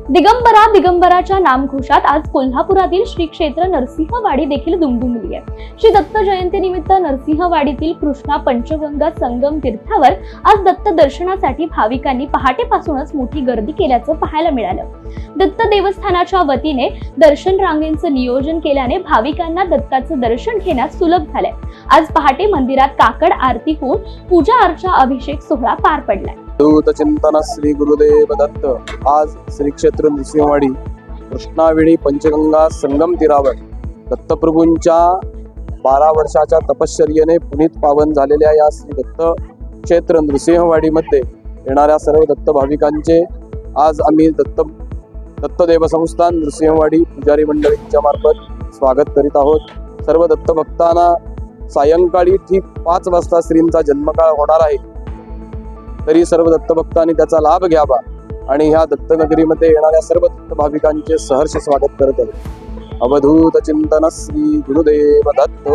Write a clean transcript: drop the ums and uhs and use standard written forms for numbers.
दिगंबराच्या नामघोषात आज कोल्हापुरातील श्री क्षेत्र नरसिंहवाडी देखील दुमदुमली आहे। श्री दत्त जयंतीनिमित्त नरसिंहवाडीतील कृष्णा पंचगंगा संगम तीर्थावर आज दत्त दर्शनासाठी भाविकांनी पहाटेपासूनच मोठी गर्दी केल्याचं पाहायला मिळालं। दत्त देवस्थानाच्या वतीने दर्शन रांगेंचं नियोजन केल्याने भाविकांना दत्ताचं दर्शन घेण्यास सुलभ झालंय। आज पहाटे मंदिरात काकड आरती होऊन पूजा अर्चा अभिषेक सोहळा पार पडलाय। दूत चिंतन श्री गुरुदेव दत्त आज श्री क्षेत्र नृसिंहवाडी कृष्णावेळी पंचगंगा संगम तीरावर दत्तप्रभूंच्या 12 वर्षाच्या तपश्चर्येने पुनीत पावन झालेल्या या श्री दत्त क्षेत्र नृसिंहवाडीमध्ये येणाऱ्या सर्व दत्त भाविकांचे आज आम्ही दत्त देवसंस्थान नृसिंहवाडी पुजारी मंडळींच्या मार्फत स्वागत करीत आहोत। सर्व दत्त भक्तांना सायंकाळी ठीक 5 वाजता श्रींचा जन्मकाळ होणार आहे, तरी सर्व दत्त भक्तांनी त्याचा लाभ घ्यावा आणि ह्या दत्तनगरीमध्ये येणाऱ्या सर्व दत्त भाविकांचे सहर्ष स्वागत करत आहे। अवधूत चिंतन श्री गुरुदेव दत्त।